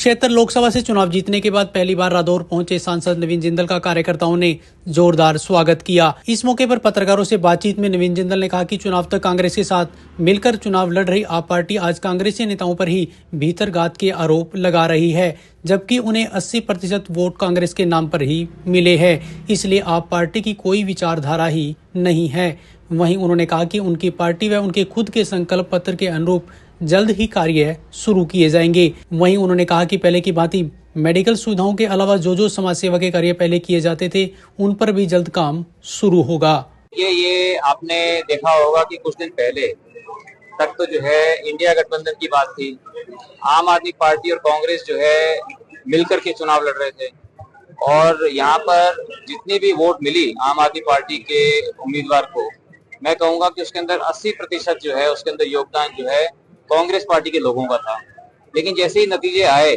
कुरुक्षेत्र लोकसभा से चुनाव जीतने के बाद पहली बार रादौर पहुंचे सांसद नवीन जिंदल का कार्यकर्ताओं ने जोरदार स्वागत किया। इस मौके पर पत्रकारों से बातचीत में नवीन जिंदल ने कहा कि चुनाव तक कांग्रेस के साथ मिलकर चुनाव लड़ रही आप पार्टी आज कांग्रेसी नेताओं पर ही भीतरघात के आरोप लगा रही है, जबकि उन्हें 80% वोट कांग्रेस के नाम पर ही मिले हैं। इसलिए आप पार्टी की कोई विचारधारा ही नहीं है। वहीं उन्होंने कहा कि उनकी पार्टी व उनके खुद के संकल्प पत्र के अनुरूप जल्द ही कार्य शुरू किए जाएंगे। वहीं उन्होंने कहा कि पहले की भांति मेडिकल सुविधाओं के अलावा जो समाज सेवा के कार्य पहले किए जाते थे उन पर भी जल्द काम शुरू होगा। ये आपने देखा होगा कि कुछ दिन पहले तक तो जो है इंडिया गठबंधन की बात थी। आम आदमी पार्टी और कांग्रेस जो है मिलकर के चुनाव लड़ रहे थे और यहाँ पर जितनी भी वोट मिली आम आदमी पार्टी के उम्मीदवार को, मैं कहूंगा कि उसके अंदर 80% जो है उसके अंदर योगदान जो है कांग्रेस पार्टी के लोगों का था। लेकिन जैसे ही नतीजे आए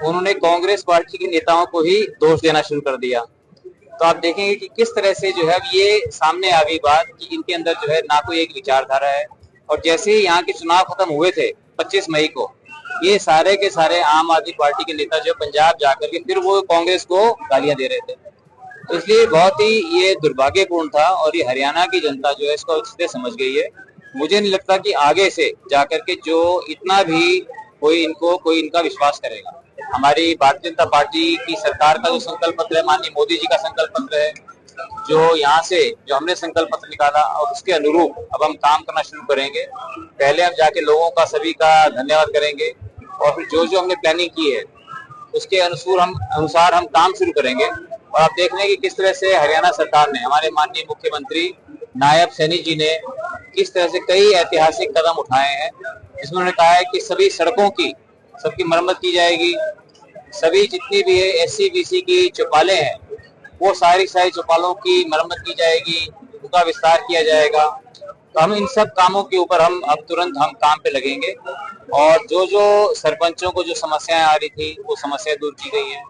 उन्होंने कांग्रेस पार्टी के नेताओं को ही दोष देना शुरू कर दिया। तो आप देखेंगे कि किस तरह से जो है ये सामने आ गई बात कि इनके अंदर जो है ना कोई एक विचारधारा है। और जैसे ही यहाँ के चुनाव खत्म हुए थे 25 मई को, ये सारे के सारे आम आदमी पार्टी के नेता जो पंजाब जाकर के फिर वो कांग्रेस को गालियां दे रहे थे। तो इसलिए बहुत ही ये दुर्भाग्यपूर्ण था और ये हरियाणा की जनता जो है इसको अच्छे से समझ गई है। मुझे नहीं लगता कि आगे से जाकर के जो इतना भी कोई इनका विश्वास करेगा। हमारी भारतीय जनता पार्टी की सरकार का जो संकल्प पत्र है, माननीय मोदी जी का संकल्प पत्र है, जो यहाँ से जो हमने संकल्प पत्र निकाला और उसके अनुरूप अब हम काम करना शुरू करेंगे। पहले हम जाके लोगों का सभी का धन्यवाद करेंगे और फिर जो हमने प्लानिंग की है उसके अनुसार हम काम शुरू करेंगे। और आप देख रहे हैं कि किस तरह से हरियाणा सरकार ने, हमारे माननीय मुख्यमंत्री नायब सैनी जी ने किस तरह से कई ऐतिहासिक कदम उठाए हैं, जिसमें उन्होंने कहा है कि सभी सड़कों की सबकी मरम्मत की जाएगी। सभी जितनी भी SC BC की चौपालें हैं वो सारी चौपालों की मरम्मत की जाएगी, उनका विस्तार किया जाएगा। तो हम इन सब कामों के ऊपर हम तुरंत काम पे लगेंगे और जो सरपंचों को जो समस्याएं आ रही थी वो समस्याएं दूर की गई हैं।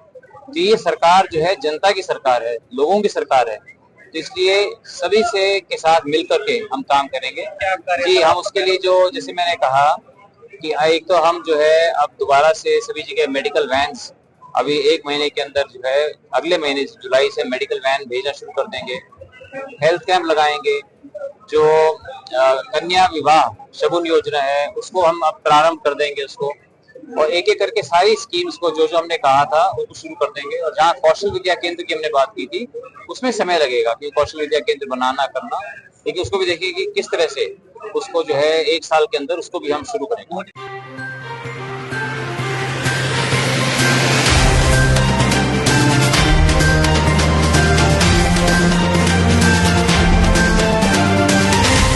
तो ये सरकार जो है जनता की सरकार है, लोगों की सरकार है। तो इसलिए सभी से के साथ मिलकर के हम काम करेंगे। जी, हम उसके लिए जो जैसे मैंने कहा कि एक तो हम जो है अब दोबारा से सभी जगह मेडिकल वैन्स अभी 1 महीने के अंदर जो है अगले महीने जुलाई से मेडिकल वैन भेजना शुरू कर देंगे। हेल्थ कैंप लगाएंगे। जो कन्या विवाह शगुन योजना है उसको हम अब प्रारंभ कर देंगे उसको, और एक एक करके सारी स्कीम्स को जो हमने कहा था उसको शुरू कर देंगे। और जहाँ कौशल विद्या केंद्र की हमने बात की थी उसमें समय लगेगा कि कौशल विद्या केंद्र बनाना करना, लेकिन उसको भी देखिए कि किस तरह से उसको जो है 1 साल के अंदर उसको भी हम शुरू करेंगे।